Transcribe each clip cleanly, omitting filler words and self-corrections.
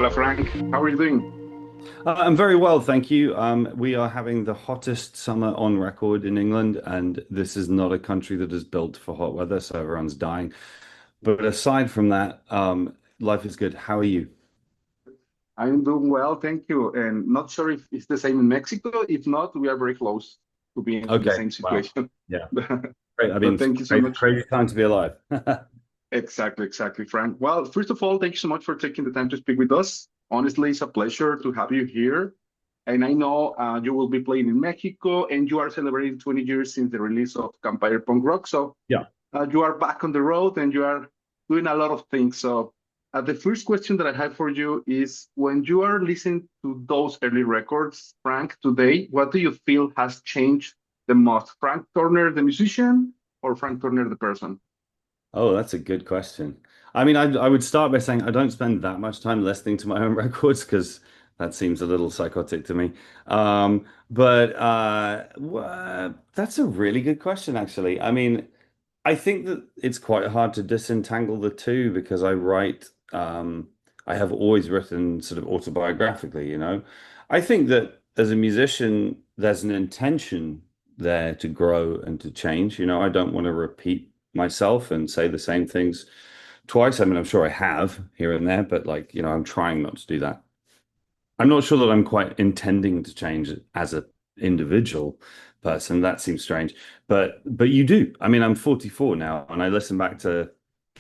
Hola Frank, how are you doing? I'm very well, thank you. We are having the hottest summer on record in England, and this is not a country that is built for hot weather, so everyone's dying. But aside from that, life is good. How are you? I'm doing well, thank you. And not sure if it's the same in Mexico. If not, we are very close to being in the Okay. same Wow. situation. Yeah. But Great. I mean, thank you so crazy, much. crazy time to be alive. Exactly, Frank. Well, first of all, thank you so much for taking the time to speak with us. Honestly, it's a pleasure to have you here. And I know you will be playing in Mexico, and you are celebrating 20 years since the release of Campfire Punk Rock. So Yeah. you are back on the road and you are doing a lot of things. So, the first question that I have for you is when you are listening to those early records, Frank, today, what do you feel has changed the most? Frank Turner, the musician, or Frank Turner, the person? Oh, that's a good question. I mean, I would start by saying I don't spend that much time listening to my own records because that seems a little psychotic to me. But that's a really good question, actually. I mean, I think that it's quite hard to disentangle the two because I have always written sort of autobiographically, you know. I think that as a musician, there's an intention there to grow and to change. You know, I don't want to repeat myself and say the same things twice. I mean, I'm sure I have here and there, but like, you know, I'm trying not to do that. I'm not sure that I'm quite intending to change as an individual person. That seems strange, but you do. I mean, I'm 44 now, and I listen back to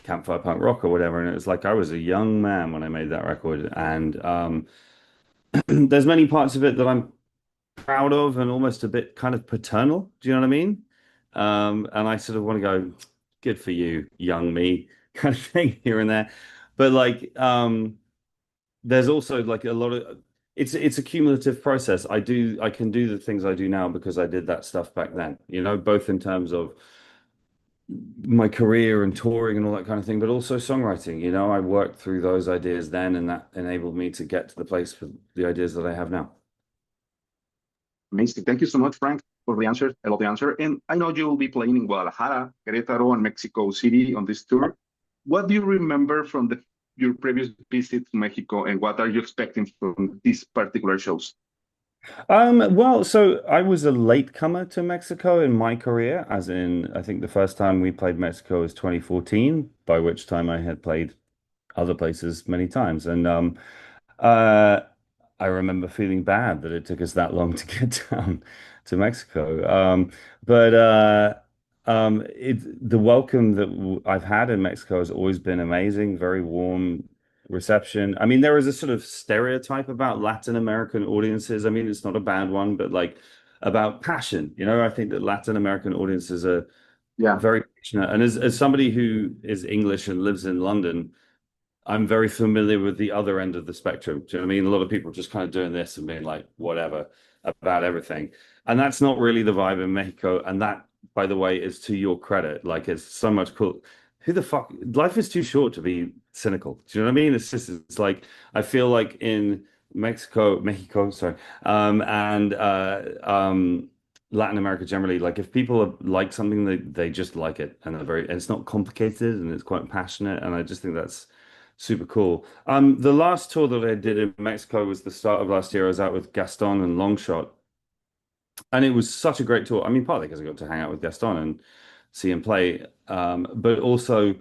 Campfire Punk Rock or whatever, and it was like I was a young man when I made that record. And there's many parts of it that I'm proud of, and almost a bit kind of paternal. Do you know what I mean? And I sort of want to go, good for you, young me, kind of thing here and there. But like, there's also like a lot of it's a cumulative process. I can do the things I do now because I did that stuff back then, you know, both in terms of my career and touring and all that kind of thing, but also songwriting. You know, I worked through those ideas then, and that enabled me to get to the place for the ideas that I have now. Amazing. Thank you so much, Frank, for the answer. I love the answer. And I know you will be playing in Guadalajara, Querétaro, and Mexico City on this tour. What do you remember from your previous visit to Mexico, and what are you expecting from these particular shows? Well, so I was a latecomer to Mexico in my career, as in I think the first time we played Mexico was 2014, by which time I had played other places many times. And uh, I remember feeling bad that it took us that long to get down to Mexico. The welcome that I've had in Mexico has always been amazing, very warm reception. I mean, there is a sort of stereotype about Latin American audiences. I mean, it's not a bad one, but like about passion, you know, I think that Latin American audiences are Yeah. very passionate. And as somebody who is English and lives in London, I'm very familiar with the other end of the spectrum. Do you know what I mean? A lot of people just kind of doing this and being like, whatever about everything. And that's not really the vibe in Mexico. And that, by the way, is to your credit. Like, it's so much cool. Who the fuck? Life is too short to be cynical. Do you know what I mean? It's like, I feel like in Mexico, sorry, and Latin America generally, like if people like something, they just like it. And and it's not complicated and it's quite passionate. And I just think that's super cool. The last tour that I did in Mexico was the start of last year. I was out with Gaston and Longshot, and it was such a great tour. I mean, partly because I got to hang out with Gaston and see him play, but also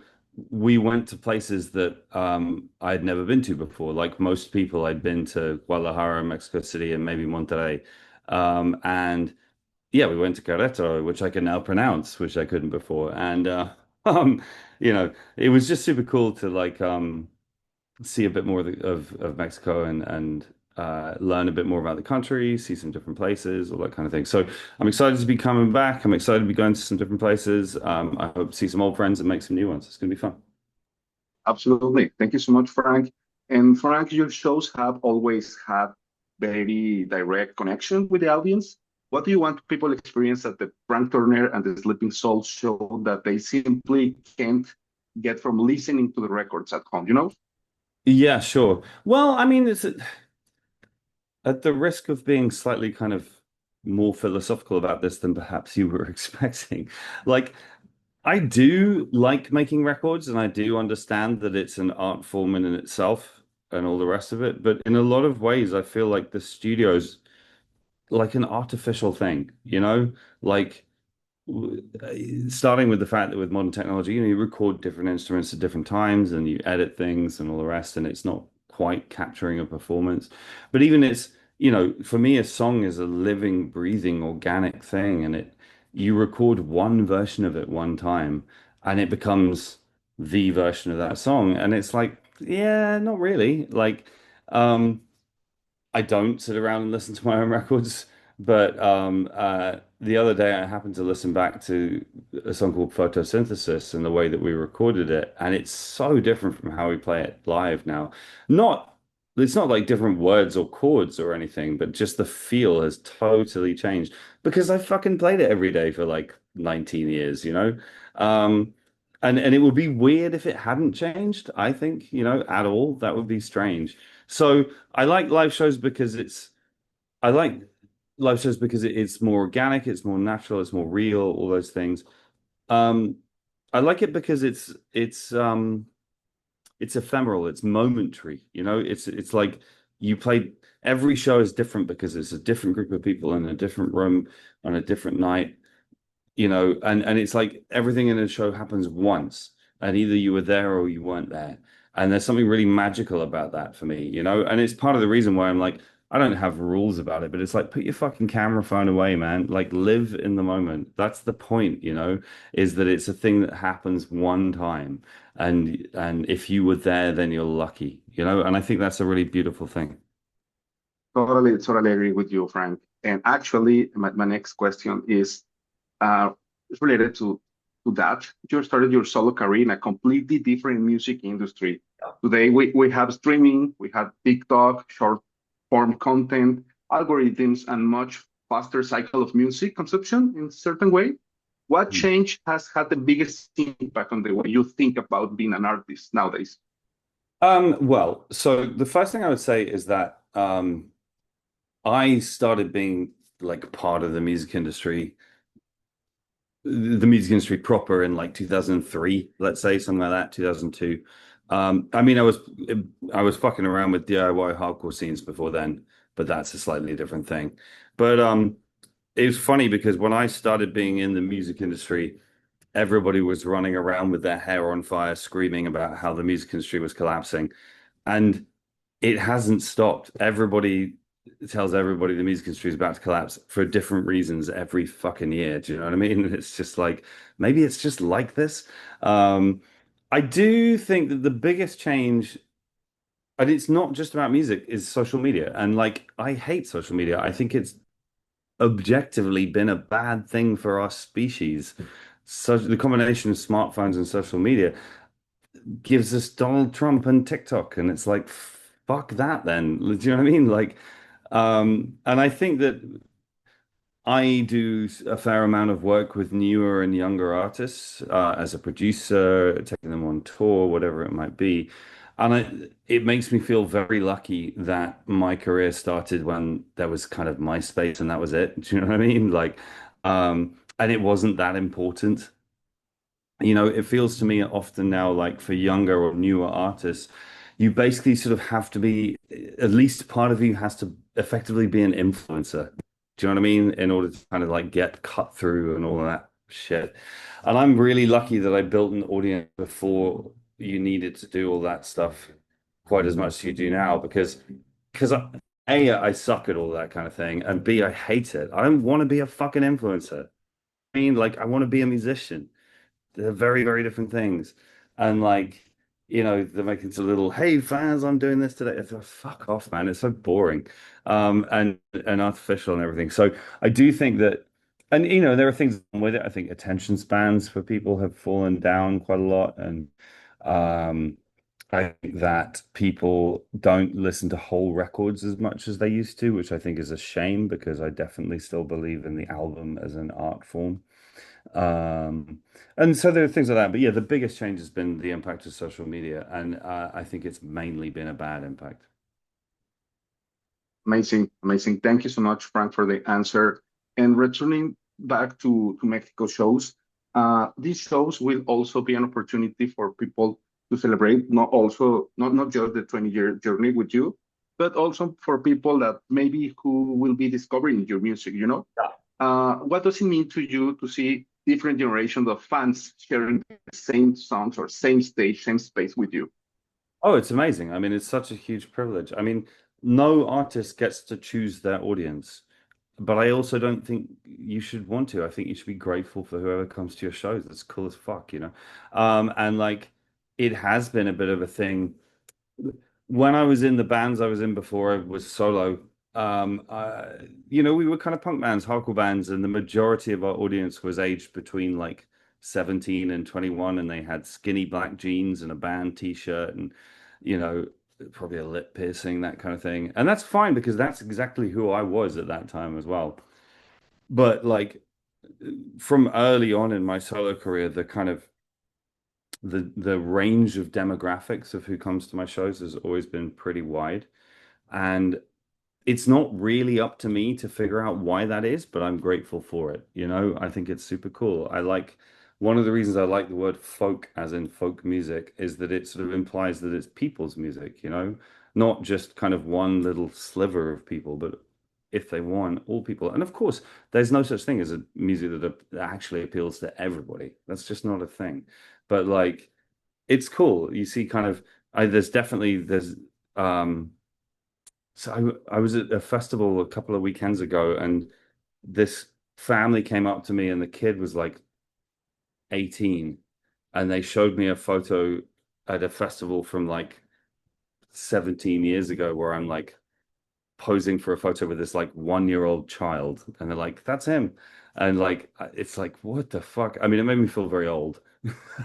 we went to places that I had never been to before. Like most people, I'd been to Guadalajara, Mexico City, and maybe Monterrey. And yeah, we went to Querétaro, which I can now pronounce, which I couldn't before. And um, you know, it was just super cool to like see a bit more of, of Mexico and learn a bit more about the country, see some different places, all that kind of thing. So I'm excited to be coming back. I'm excited to be going to some different places. I hope to see some old friends and make some new ones. It's going to be fun. Absolutely. Thank you so much, Frank. And Frank, your shows have always had very direct connection with the audience. What do you want people to experience at the Frank Turner and the Sleeping Souls show that they simply can't get from listening to the records at home, you know? Yeah, sure. Well, I mean, it's at the risk of being slightly kind of more philosophical about this than perhaps you were expecting. Like, I do like making records, and I do understand that it's an art form in itself. and all the rest of it. But in a lot of ways, I feel like the studio's like an artificial thing, you know, like starting with the fact that with modern technology, you know, you record different instruments at different times and you edit things and all the rest, and it's not quite capturing a performance. But even it's, you know, for me, a song is a living, breathing, organic thing, and it you record one version of it one time, and it becomes the version of that song, and it's like, yeah, not really. Like, um, I don't sit around and listen to my own records, but the other day I happened to listen back to a song called Photosynthesis and the way that we recorded it, and it's so different from how we play it live now. Not, it's not like different words or chords or anything, but just the feel has totally changed because I fucking played it every day for like 19 years, you know? Um, and it would be weird if it hadn't changed, I think, you know, at all. That would be strange. So I like live shows because I like live shows because it's more organic, it's more natural, it's more real, all those things. Um, I like it because it's ephemeral, it's momentary, you know, it's like you play every show is different because it's a different group of people in a different room on a different night, you know, and it's like everything in a show happens once, and either you were there or you weren't there. And there's something really magical about that for me, you know, and it's part of the reason why I'm like, I don't have rules about it, but it's like, put your fucking camera phone away, man. Like, live in the moment. That's the point, you know, is that it's a thing that happens one time. And if you were there, then you're lucky, you know, and I think that's a really beautiful thing. Totally agree with you, Frank. And actually, my next question uh, is related to that. You started your solo career in a completely different music industry. Today, we have streaming, we have TikTok, short form content, algorithms, and much faster cycle of music consumption in a certain way. What change has had the biggest impact on the way you think about being an artist nowadays? Well, so the first thing I would say is that I started being like part of the music industry proper in like 2003, let's say, something like that, 2002. I mean, I was fucking around with DIY hardcore scenes before then, but that's a slightly different thing. But it was funny because when I started being in the music industry, everybody was running around with their hair on fire, screaming about how the music industry was collapsing. And it hasn't stopped. Everybody tells everybody the music industry is about to collapse for different reasons every fucking year. Do you know what I mean? It's just like maybe it's just like this. Um, I do think that the biggest change, and it's not just about music, is social media. And like I hate social media. I think it's objectively been a bad thing for our species. So the combination of smartphones and social media gives us Donald Trump and TikTok, and it's like, fuck that then. Do you know what I mean? Like, and I think that I do a fair amount of work with newer and younger artists as a producer, taking them on tour, whatever it might be. And it makes me feel very lucky that my career started when there was kind of MySpace and that was it. Do you know what I mean? Like, and it wasn't that important. You know, it feels to me often now like for younger or newer artists, you basically sort of have to be, at least part of you has to effectively be an influencer. Do you know what I mean? In order to kind of like get cut through and all of that shit. And I'm really lucky that I built an audience before you needed to do all that stuff quite as much as you do now because I suck at all that kind of thing, and B, I hate it. I don't want to be a fucking influencer. I mean, like I want to be a musician. They're very, very different things. And like, you know, they're making a little, hey fans, I'm doing this today. It's like, fuck off, man. It's so boring. And artificial and everything. So I do think that, and you know, there are things with it. I think attention spans for people have fallen down quite a lot. And um I think that people don't listen to whole records as much as they used to, which I think is a shame because I definitely still believe in the album as an art form. Um, and so there are things like that. But yeah, the biggest change has been the impact of social media, and I think it's mainly been a bad impact. Amazing, amazing. Thank you so much, Frank, for the answer. And returning back to Mexico shows, these shows will also be an opportunity for people to celebrate not just the 20-year journey with you, but also for people that maybe who will be discovering your music, you know? What does it mean to you to see different generations of fans sharing the same songs or same stage, same space with you? Oh, it's amazing. I mean, it's such a huge privilege. I mean, no artist gets to choose their audience, but I also don't think you should want to. I think you should be grateful for whoever comes to your shows. That's cool as fuck, you know? And like, it has been a bit of a thing. When I was in the bands I was in before I was solo, you know, we were kind of punk bands, hardcore bands, and the majority of our audience was aged between like 17 and 21, and they had skinny black jeans and a band t-shirt and, you know, probably a lip piercing, that kind of thing. And that's fine because that's exactly who I was at that time as well. But like from early on in my solo career, the kind of the range of demographics of who comes to my shows has always been pretty wide. And it's not really up to me to figure out why that is, but I'm grateful for it. You know, I think it's super cool. I like one of the reasons I like the word folk, as in folk music, is that it sort of implies that it's people's music, you know, not just kind of one little sliver of people, but if they want, all people. And of course, there's no such thing as a music that actually appeals to everybody. That's just not a thing. But like, it's cool. You see, kind of, there's so I was at a festival a couple of weekends ago, and this family came up to me, and the kid was like 18, and they showed me a photo at a festival from like 17 years ago where I'm like posing for a photo with this like 1-year-old child, and they're like, "That's him," and like it's like, what the fuck? I mean, it made me feel very old,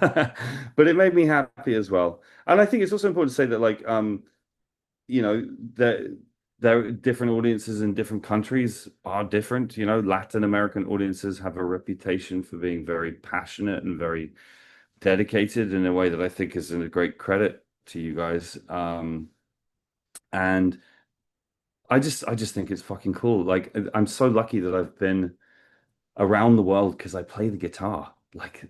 but it made me happy as well. And I think it's also important to say that like you know, there are different audiences in different countries are different. You know, Latin American audiences have a reputation for being very passionate and very dedicated in a way that I think is a great credit to you guys. And I just think it's fucking cool. Like I'm so lucky that I've been around the world because I play the guitar. Like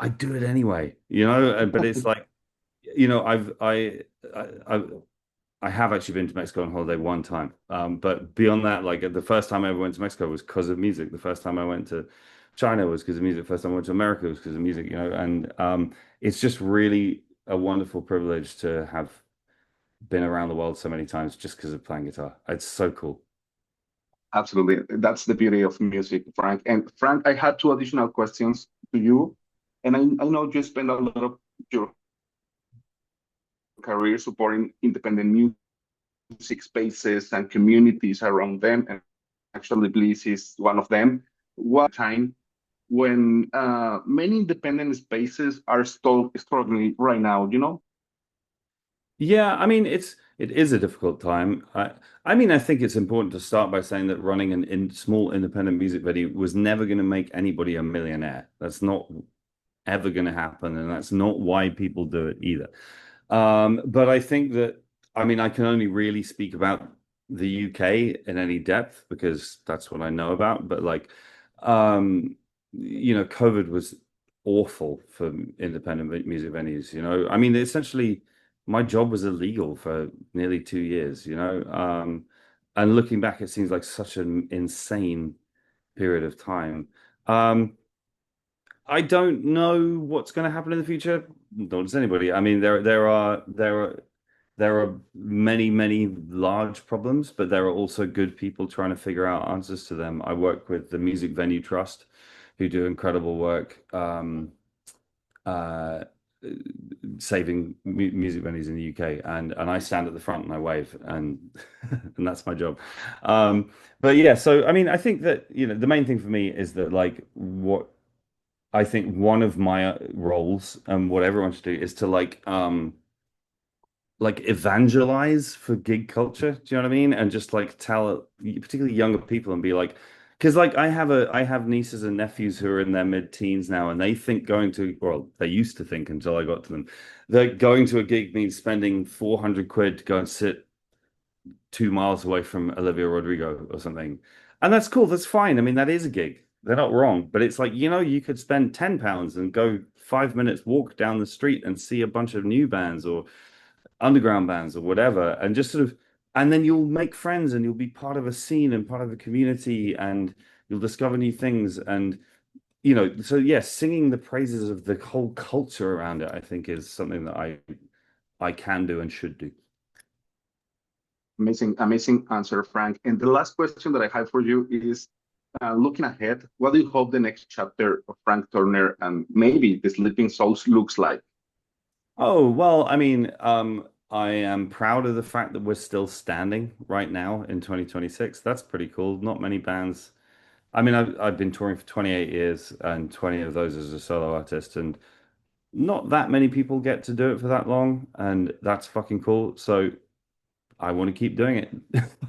I do it anyway, you know. But it's like, you know, I have actually been to Mexico on holiday one time. But beyond that, like the first time I ever went to Mexico was because of music. The first time I went to China was because of music. The first time I went to America was because of music, you know. And it's just really a wonderful privilege to have been around the world so many times just because of playing guitar. It's so cool. Absolutely. That's the beauty of music, Frank. And Frank, I had two additional questions to you. And I know you spend a lot of your career supporting independent music spaces and communities around them. And actually, Blizz is one of them. One time when many independent spaces are still struggling right now, you know? Yeah, I mean it is a difficult time. I mean I think it's important to start by saying that running an small independent music venue was never going to make anybody a millionaire. That's not ever going to happen, and that's not why people do it either. But I think that I mean I can only really speak about the UK in any depth because that's what I know about. But like, you know, COVID was awful for independent music venues. You know, I mean essentially my job was illegal for nearly 2 years, you know. And looking back, it seems like such an insane period of time. Um, I don't know what's going to happen in the future. Nor does anybody. I mean, there are many large problems, but there are also good people trying to figure out answers to them. I work with the Music Venue Trust, who do incredible work. Uh, saving music venues in the UK, and I stand at the front and I wave, and and that's my job. But yeah, so I mean, I think that you know the main thing for me is that like what I think one of my roles and what everyone should do is to like evangelize for gig culture. Do you know what I mean? And just like tell particularly younger people and be like, because like I have nieces and nephews who are in their mid-teens now, and they think going to, well, they used to think until I got to them, that going to a gig means spending 400 quid to go and sit 2 miles away from Olivia Rodrigo or something. And that's cool. That's fine. I mean, that is a gig. they're not wrong, but it's like, you could spend £10 and go 5 minutes walk down the street and see a bunch of new bands or underground bands or whatever, and just sort of, and then you'll make friends and you'll be part of a scene and part of a community and you'll discover new things. And, so yes, singing the praises of the whole culture around it, I think is something that I can do and should do. Amazing, amazing answer, Frank. And the last question that I have for you is, looking ahead, what do you hope the next chapter of Frank Turner and maybe the Sleeping Souls looks like? Oh, well, I mean, I am proud of the fact that we're still standing right now in 2026. That's pretty cool. Not many bands. I mean, I've been touring for 28 years and 20 of those as a solo artist, and not that many people get to do it for that long, and that's fucking cool. So I want to keep doing it.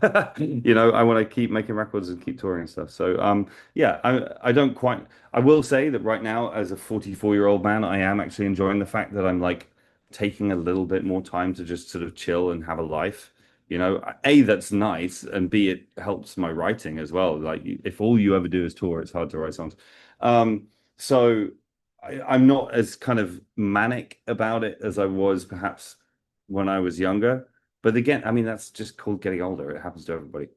I want to keep making records and keep touring and stuff. So yeah, I don't quite, I will say that right now as a 44-year-old man, I am actually enjoying the fact that I'm like taking a little bit more time to just sort of chill and have a life. A, that's nice, and B, it helps my writing as well. Like if all you ever do is tour, it's hard to write songs. So I'm not as kind of manic about it as I was perhaps when I was younger. But again, I mean, that's just called getting older. It happens to everybody.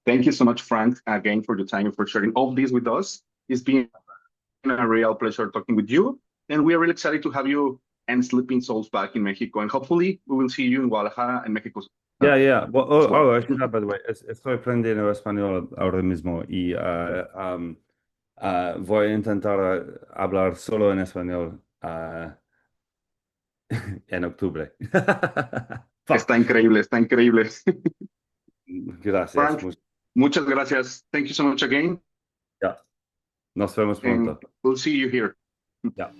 Thank you so much, Frank, again, for the time and for sharing all this with us. It's been a real pleasure talking with you. And we are really excited to have you and Sleeping Souls back in Mexico. And hopefully we will see you in Guadalajara and Mexico. Yeah. Well, as well. I should have, by the way, estoy aprendiendo español ahora mismo y voy a intentar hablar solo en español en octubre. Está increíble, está increíble. Gracias. Frank, muchas gracias. Thank you so much again. Yeah. Nos vemos pronto. And we'll see you here. Yeah.